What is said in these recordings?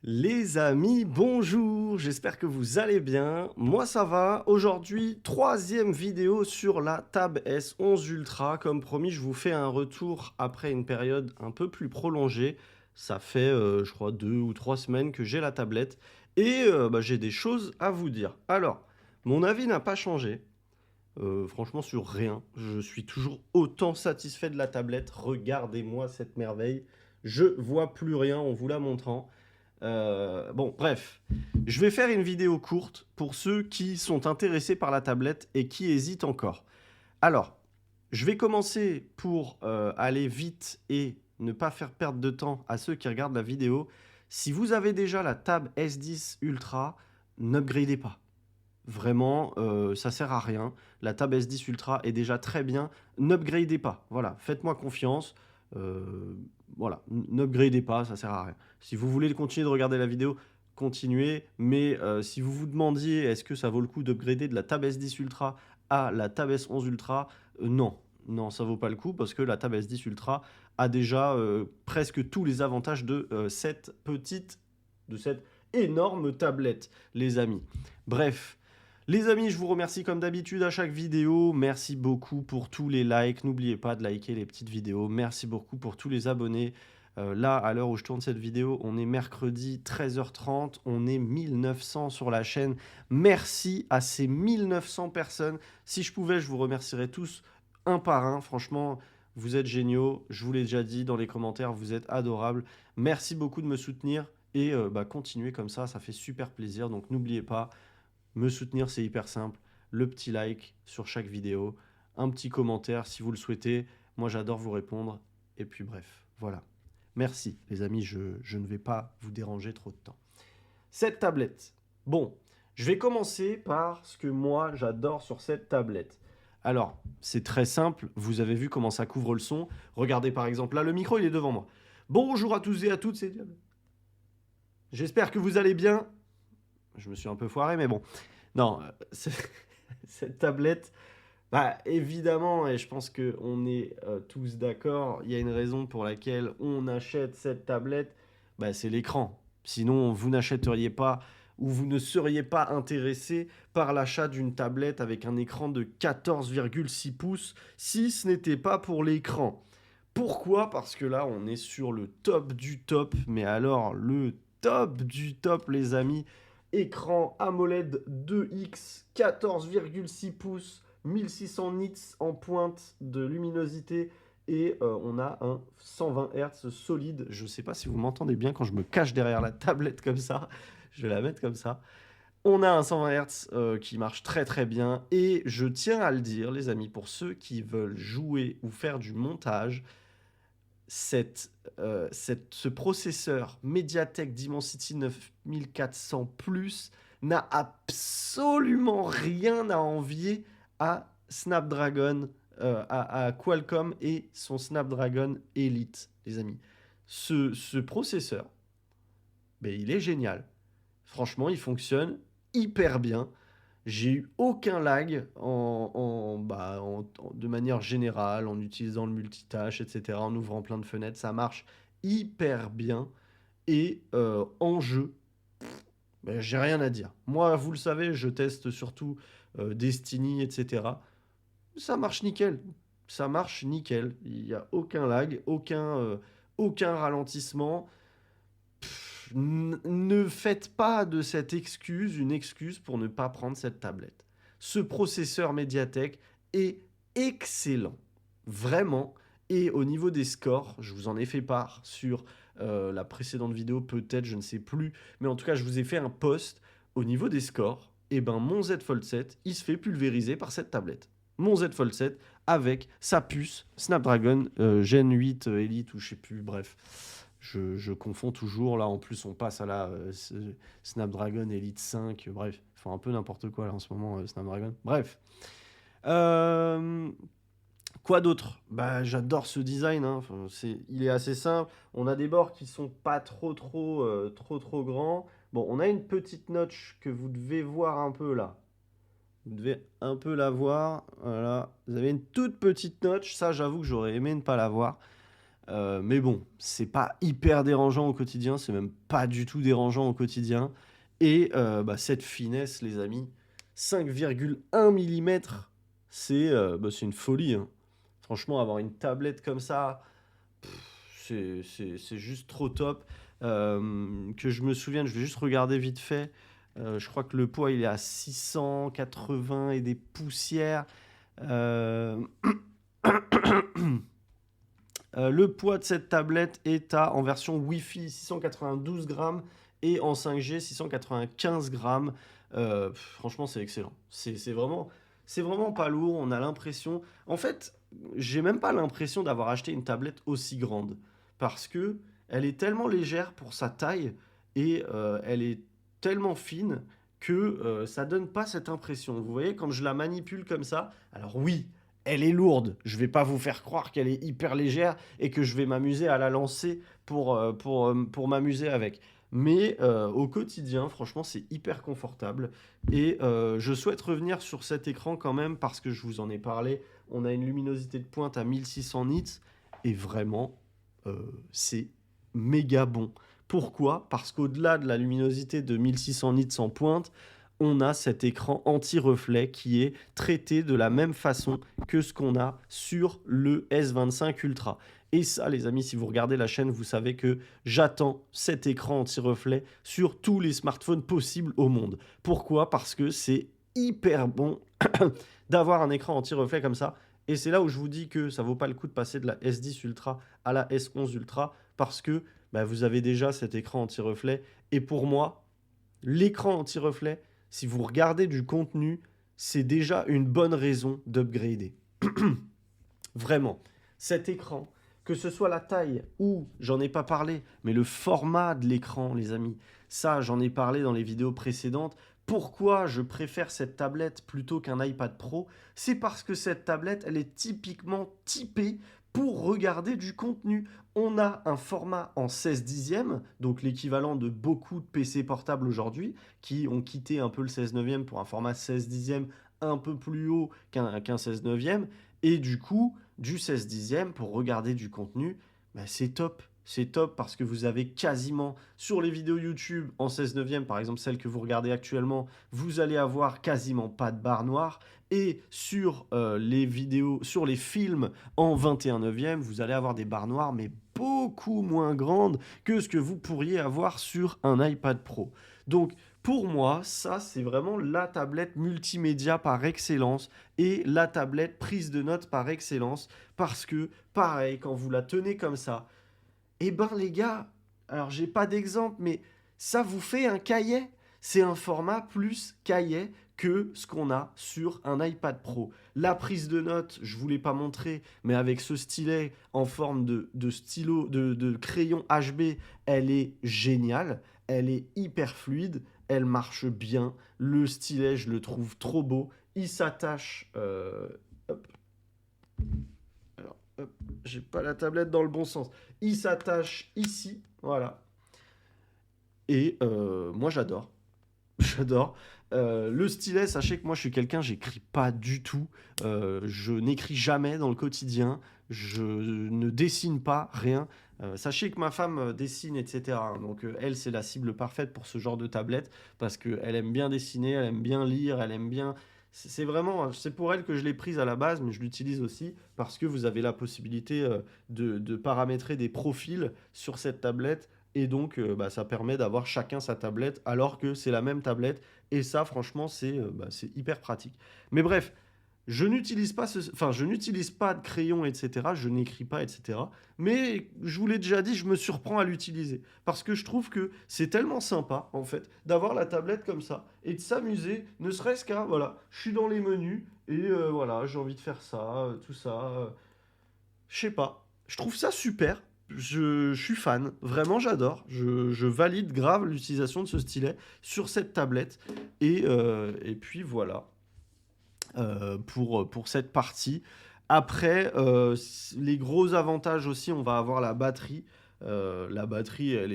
Les amis, bonjour, j'espère que vous allez bien. Moi ça va. Aujourd'hui, troisième vidéo sur la Tab S11 Ultra. Comme promis, je vous fais un retour après une période un peu plus prolongée. Ça fait, je crois, 2 ou 3 semaines que j'ai la tablette et j'ai des choses à vous dire. Alors, mon avis n'a pas changé. Franchement, sur rien. Je suis toujours autant satisfait de la tablette. Regardez-moi cette merveille. Je vois plus rien en vous la montrant. Bon, bref, je vais faire une vidéo courte pour ceux qui sont intéressés par la tablette et qui hésitent encore. Alors, je vais commencer pour aller vite et ne pas faire perdre de temps à ceux qui regardent la vidéo. Si vous avez déjà la Tab S10 Ultra, n'upgradez pas. Vraiment, ça sert à rien. La Tab S10 Ultra est déjà très bien. N'upgradez pas. Voilà, faites-moi confiance. Euh, voilà, n'upgradez pas, ça sert à rien. Si vous voulez continuer de regarder la vidéo, continuez. Mais si vous vous demandiez est-ce que ça vaut le coup d'upgrader de la Tab S10 Ultra à la Tab S11 Ultra, non. Non, ça vaut pas le coup parce que la Tab S10 Ultra a déjà presque tous les avantages de cette énorme tablette, les amis. Bref, les amis, je vous remercie comme d'habitude à chaque vidéo. Merci beaucoup pour tous les likes. N'oubliez pas de liker les petites vidéos. Merci beaucoup pour tous les abonnés. Là, à l'heure où je tourne cette vidéo, on est mercredi 13h30. On est 1900 sur la chaîne. Merci à ces 1900 personnes. Si je pouvais, je vous remercierais tous un par un. Franchement, vous êtes géniaux. Je vous l'ai déjà dit dans les commentaires. Vous êtes adorables. Merci beaucoup de me soutenir. Et continuez comme ça fait super plaisir. Donc n'oubliez pas, me soutenir, c'est hyper simple. Le petit like sur chaque vidéo, un petit commentaire si vous le souhaitez. Moi, j'adore vous répondre. Et puis bref, voilà. Merci, les amis, je ne vais pas vous déranger trop de temps. Cette tablette. Bon, je vais commencer par ce que moi, j'adore sur cette tablette. Alors, c'est très simple. Vous avez vu comment ça couvre le son. Regardez par exemple, là, le micro, il est devant moi. Bonjour à tous et à toutes, c'est Diable. J'espère que vous allez bien. Je me suis un peu foiré, mais bon. Non, cette tablette, bah, évidemment, et je pense qu'on est tous d'accord, il y a une raison pour laquelle on achète cette tablette, bah, c'est l'écran. Sinon, vous n'achèteriez pas ou vous ne seriez pas intéressé par l'achat d'une tablette avec un écran de 14,6 pouces si ce n'était pas pour l'écran. Pourquoi? Parce que là, on est sur le top du top, mais alors le top du top, les amis. Écran AMOLED 2X, 14,6 pouces, 1600 nits en pointe de luminosité et on a un 120 Hz solide. Je ne sais pas si vous m'entendez bien quand je me cache derrière la tablette comme ça. Je vais la mettre comme ça. On a un 120 Hz qui marche très très bien et je tiens à le dire, les amis, pour ceux qui veulent jouer ou faire du montage, ce processeur MediaTek Dimensity 9400 Plus n'a absolument rien à envier à Snapdragon, à Qualcomm et son Snapdragon Elite, les amis. Ce processeur, ben, il est génial. Franchement, il fonctionne hyper bien. J'ai eu aucun lag de manière générale, en utilisant le multitâche, etc., en ouvrant plein de fenêtres. Ça marche hyper bien. Et en jeu, ben, j'ai rien à dire. Moi, vous le savez, je teste surtout Destiny, etc. Ça marche nickel. Ça marche nickel. Il n'y a aucun lag, aucun ralentissement. Ne faites pas de cette excuse une excuse pour ne pas prendre cette tablette. Ce processeur Mediatek est excellent, vraiment. Et au niveau des scores, je vous en ai fait part sur la précédente vidéo, peut-être, je ne sais plus. Mais en tout cas, je vous ai fait un post. Au niveau des scores, et ben mon Z Fold 7, il se fait pulvériser par cette tablette. Mon Z Fold 7 avec sa puce Snapdragon Gen 8 Elite ou je sais plus, bref. Je confonds toujours. Là, en plus, on passe à la Snapdragon Elite 5. Bref, ils font un peu n'importe quoi là en ce moment, Snapdragon. Bref. Euh, Quoi d'autre? Bah, j'adore ce design. Hein. Enfin, il est assez simple. On a des bords qui sont pas trop grands. Bon, on a une petite notch que vous devez voir un peu là. Vous devez un peu la voir. Voilà. Vous avez une toute petite notch. Ça, j'avoue que j'aurais aimé ne pas la voir. Mais bon, c'est pas hyper dérangeant au quotidien, c'est même pas du tout dérangeant au quotidien. Et bah, cette finesse, les amis, 5,1 millimètres, c'est une folie, hein. Franchement, avoir une tablette comme ça, c'est juste trop top. Que je me souvienne, je vais juste regarder vite fait. Je crois que le poids, il est à 680 et des poussières. Euh, le poids de cette tablette est en version Wi-Fi 692 grammes et en 5G 695 grammes. Franchement, c'est excellent. C'est vraiment pas lourd. On a l'impression. En fait, j'ai même pas l'impression d'avoir acheté une tablette aussi grande parce que elle est tellement légère pour sa taille et elle est tellement fine que ça donne pas cette impression. Vous voyez, quand je la manipule comme ça, alors oui, elle est lourde. Je vais pas vous faire croire qu'elle est hyper légère et que je vais m'amuser à la lancer pour m'amuser avec. Mais au quotidien, franchement, c'est hyper confortable. Et je souhaite revenir sur cet écran quand même parce que je vous en ai parlé. On a une luminosité de pointe à 1600 nits et vraiment, c'est méga bon. Pourquoi? Parce qu'au-delà de la luminosité de 1600 nits en pointe, on a cet écran anti-reflet qui est traité de la même façon que ce qu'on a sur le S25 Ultra. Et ça, les amis, si vous regardez la chaîne, vous savez que j'attends cet écran anti-reflet sur tous les smartphones possibles au monde. Pourquoi? Parce que c'est hyper bon d'avoir un écran anti-reflet comme ça. Et c'est là où je vous dis que ça vaut pas le coup de passer de la S10 Ultra à la S11 Ultra parce que bah, vous avez déjà cet écran anti-reflet. Et pour moi, l'écran anti-reflet, si vous regardez du contenu, c'est déjà une bonne raison d'upgrader. Vraiment, cet écran, que ce soit la taille ou, j'en ai pas parlé, mais le format de l'écran, les amis, ça, j'en ai parlé dans les vidéos précédentes. Pourquoi je préfère cette tablette plutôt qu'un iPad Pro? C'est parce que cette tablette, elle est typiquement typée pour regarder du contenu. On a un format en 16 dixièmes, donc l'équivalent de beaucoup de PC portables aujourd'hui, qui ont quitté un peu le 16 neuvième pour un format 16 dixièmes un peu plus haut qu'un 16 neuvième. Et du coup, du 16 dixième pour regarder du contenu, bah, c'est top. C'est top parce que vous avez quasiment sur les vidéos YouTube en 16 neuvième, par exemple celle que vous regardez actuellement, vous allez avoir quasiment pas de barre noire. Et sur les vidéos, sur les films en 21 neuvième, vous allez avoir des barres noires, mais beaucoup moins grandes que ce que vous pourriez avoir sur un iPad Pro. Donc, pour moi, ça, c'est vraiment la tablette multimédia par excellence et la tablette prise de notes par excellence. Parce que, pareil, quand vous la tenez comme ça, eh ben les gars, alors j'ai pas d'exemple, mais ça vous fait un cahier. C'est un format plus cahier que ce qu'on a sur un iPad Pro. La prise de notes, je ne vous l'ai pas montré, mais avec ce stylet en forme de stylo, de crayon HB, elle est géniale. Elle est hyper fluide, elle marche bien. Le stylet, je le trouve trop beau. Il s'attache. Hop. Alors, hop, j'ai pas la tablette dans le bon sens. Il s'attache ici, voilà. Et moi, j'adore. J'adore. Le stylet, sachez que moi je suis quelqu'un, j'écris pas du tout. Je n'écris jamais dans le quotidien. Je ne dessine pas, rien. Sachez que ma femme dessine, etc. Donc elle, c'est la cible parfaite pour ce genre de tablette parce qu'elle aime bien dessiner, elle aime bien lire, elle aime bien. C'est vraiment, c'est pour elle que je l'ai prise à la base, mais je l'utilise aussi parce que vous avez la possibilité de paramétrer des profils sur cette tablette et donc, bah, ça permet d'avoir chacun sa tablette alors que c'est la même tablette. Et ça, franchement, c'est hyper pratique. Mais bref, je n'utilise pas de crayon, etc. Je n'écris pas, etc. Mais je vous l'ai déjà dit, je me surprends à l'utiliser. Parce que je trouve que c'est tellement sympa, en fait, d'avoir la tablette comme ça et de s'amuser, ne serait-ce qu'à, voilà, je suis dans les menus et voilà, j'ai envie de faire ça, tout ça. Je sais pas. Je trouve ça super. Je suis fan. Vraiment, j'adore. Je valide grave l'utilisation de ce stylet sur cette tablette. Et puis voilà pour cette partie. Après, les gros avantages aussi, on va avoir la batterie. La batterie, elle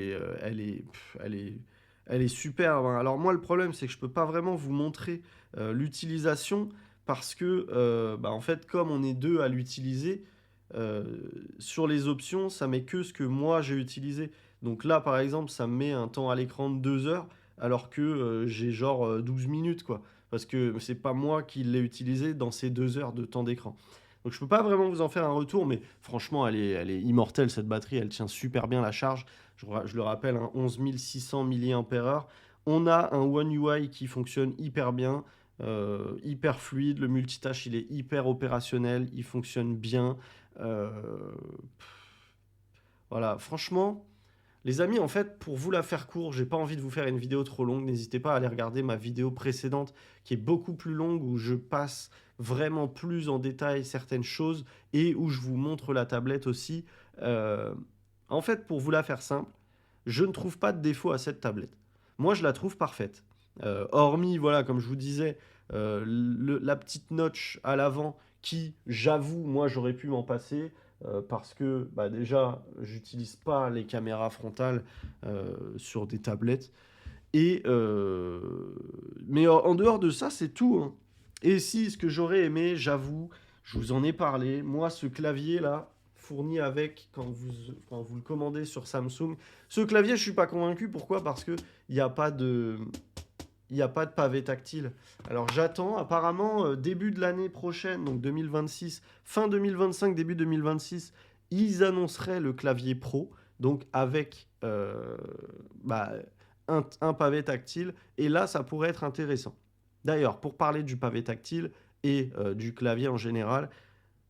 est super. Alors moi, le problème, c'est que je peux pas vraiment vous montrer l'utilisation parce que, bah, en fait, comme on est deux à l'utiliser, sur les options, ça met que ce que moi j'ai utilisé. Donc là, par exemple, ça me met un temps à l'écran de 2 heures, alors que j'ai genre 12 minutes, quoi. Parce que c'est pas moi qui l'ai utilisé dans ces 2 heures de temps d'écran. Donc je peux pas vraiment vous en faire un retour, mais franchement, elle est immortelle cette batterie, elle tient super bien la charge. Je le rappelle, hein, 11 600 mAh. On a un One UI qui fonctionne hyper bien, hyper fluide. Le multitâche, il est hyper opérationnel, il fonctionne bien. Euh, voilà, franchement, les amis, en fait, pour vous la faire court, j'ai pas envie de vous faire une vidéo trop longue. N'hésitez pas à aller regarder ma vidéo précédente qui est beaucoup plus longue où je passe vraiment plus en détail certaines choses et où je vous montre la tablette aussi. Euh, En fait, pour vous la faire simple, je ne trouve pas de défaut à cette tablette. Moi, je la trouve parfaite. Hormis, voilà, comme je vous disais, la petite notch à l'avant qui, j'avoue, moi, j'aurais pu m'en passer parce que bah, déjà, j'utilise pas les caméras frontales sur des tablettes. Mais en dehors de ça, c'est tout, hein. Et si, ce que j'aurais aimé, j'avoue, je vous en ai parlé, moi, ce clavier-là, fourni avec, quand vous le commandez sur Samsung, ce clavier, je suis pas convaincu. Pourquoi? Parce que il n'y a pas de... Il n'y a pas de pavé tactile. Alors j'attends, apparemment, début de l'année prochaine, donc 2026, fin 2025, début 2026, ils annonceraient le clavier pro, donc avec bah, un pavé tactile, et là, ça pourrait être intéressant. D'ailleurs, pour parler du pavé tactile et du clavier en général,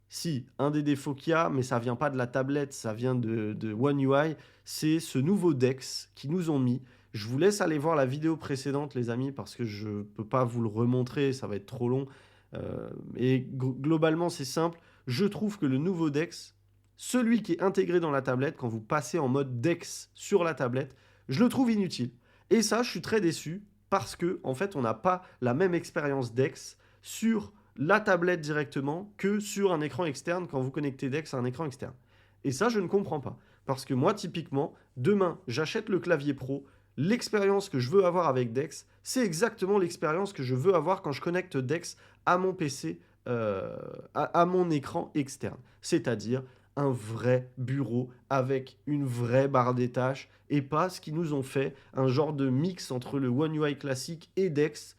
si, un des défauts qu'il y a, mais ça vient pas de la tablette, ça vient de One UI, c'est ce nouveau DeX qu'ils nous ont mis. Je vous laisse aller voir la vidéo précédente, les amis, parce que je ne peux pas vous le remontrer, ça va être trop long. Et globalement, c'est simple. Je trouve que le nouveau DeX, celui qui est intégré dans la tablette, quand vous passez en mode DeX sur la tablette, je le trouve inutile. Et ça, je suis très déçu, parce que en fait, on n'a pas la même expérience DeX sur la tablette directement que sur un écran externe quand vous connectez DeX à un écran externe. Et ça, je ne comprends pas. Parce que moi, typiquement, demain, j'achète le clavier pro. L'expérience que je veux avoir avec DeX, c'est exactement l'expérience que je veux avoir quand je connecte DeX à mon PC, à mon écran externe. C'est-à-dire un vrai bureau avec une vraie barre des tâches et pas ce qu'ils nous ont fait, un genre de mix entre le One UI classique et DeX.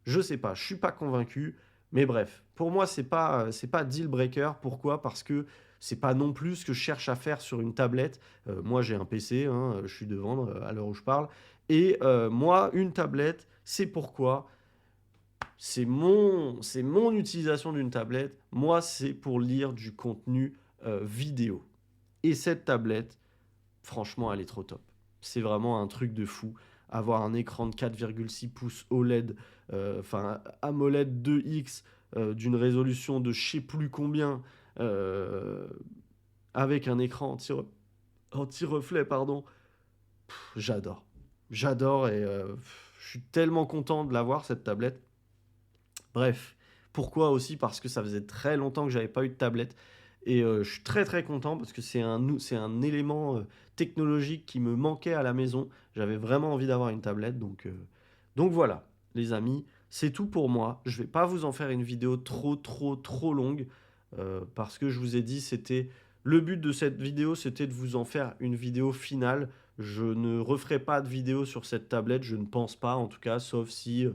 Je sais pas, je suis pas convaincu. Mais bref, pour moi, c'est pas deal breaker. Pourquoi? Parce que c'est pas non plus ce que je cherche à faire sur une tablette. Moi, j'ai un PC, hein, je suis devant à l'heure où je parle. Et moi, une tablette, c'est pourquoi c'est mon utilisation d'une tablette. Moi, c'est pour lire du contenu vidéo. Et cette tablette, franchement, elle est trop top. C'est vraiment un truc de fou. Avoir un écran de 4,6 pouces OLED, enfin AMOLED 2X, d'une résolution de je sais plus combien, euh, avec un écran anti-reflet, pardon. J'adore. J'adore et je suis tellement content de l'avoir, cette tablette. Bref, pourquoi aussi? Parce que ça faisait très longtemps que j'avais pas eu de tablette. Et je suis très très content parce que c'est un élément technologique qui me manquait à la maison. J'avais vraiment envie d'avoir une tablette. Donc voilà, les amis, c'est tout pour moi. Je vais pas vous en faire une vidéo trop longue parce que je vous ai dit, c'était le but de cette vidéo, c'était de vous en faire une vidéo finale. Je ne referai pas de vidéo sur cette tablette, je ne pense pas en tout cas, sauf s'il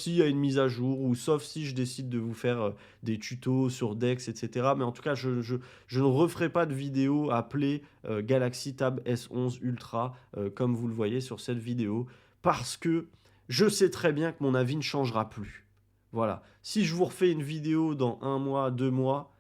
y a une mise à jour ou sauf si je décide de vous faire des tutos sur Dex, etc. Mais en tout cas, je ne referai pas de vidéo appelée Galaxy Tab S11 Ultra, comme vous le voyez sur cette vidéo, parce que je sais très bien que mon avis ne changera plus. Voilà. Si je vous refais une vidéo dans un mois, 2 mois,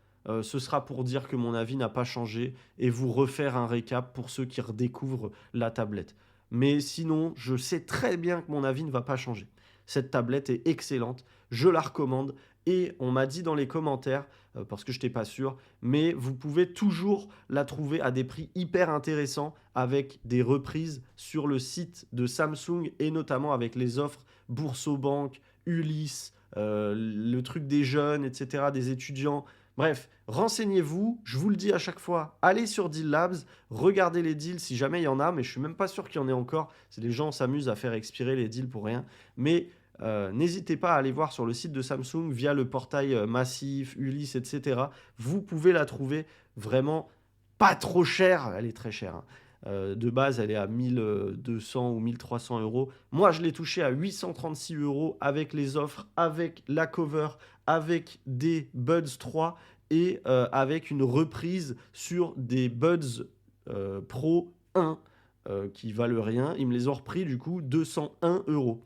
ce sera pour dire que mon avis n'a pas changé et vous refaire un récap pour ceux qui redécouvrent la tablette. Mais sinon, je sais très bien que mon avis ne va pas changer. Cette tablette est excellente, je la recommande et on m'a dit dans les commentaires, parce que je n'étais pas sûr, mais vous pouvez toujours la trouver à des prix hyper intéressants avec des reprises sur le site de Samsung et notamment avec les offres Boursobank, Ulysse, le truc des jeunes, etc., des étudiants. Bref, renseignez-vous, je vous le dis à chaque fois, allez sur Deal Labs, regardez les deals si jamais il y en a, mais je suis même pas sûr qu'il y en ait encore. Les gens s'amusent à faire expirer les deals pour rien. Mais n'hésitez pas à aller voir sur le site de Samsung via le portail Massif, Ulysse, etc. Vous pouvez la trouver vraiment pas trop chère. Elle est très chère, hein. De base, elle est à 1200 ou 1300 euros. Moi, je l'ai touché à 836 euros avec les offres, avec la cover, avec des Buds 3 et avec une reprise sur des Buds Pro 1 qui valent rien. Ils me les ont repris du coup 201 euros.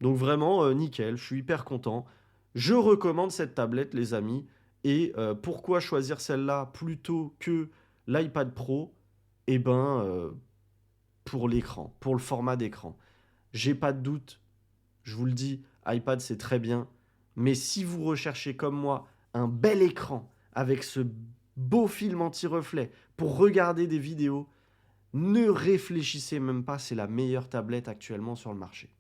Donc vraiment nickel, je suis hyper content. Je recommande cette tablette les amis. Et pourquoi choisir celle-là plutôt que l'iPad Pro? Eh ben pour l'écran, pour le format d'écran. J'ai pas de doute, je vous le dis, iPad c'est très bien. Mais si vous recherchez comme moi un bel écran avec ce beau film anti-reflet pour regarder des vidéos, ne réfléchissez même pas, c'est la meilleure tablette actuellement sur le marché.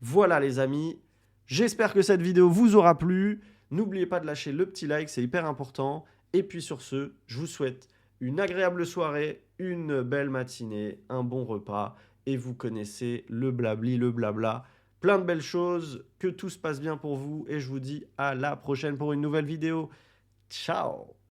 Voilà les amis, j'espère que cette vidéo vous aura plu. N'oubliez pas de lâcher le petit like, c'est hyper important. Et puis sur ce, je vous souhaite une agréable soirée, une belle matinée, un bon repas. Et vous connaissez le blabli, le blabla. Plein de belles choses, que tout se passe bien pour vous. Et je vous dis à la prochaine pour une nouvelle vidéo. Ciao!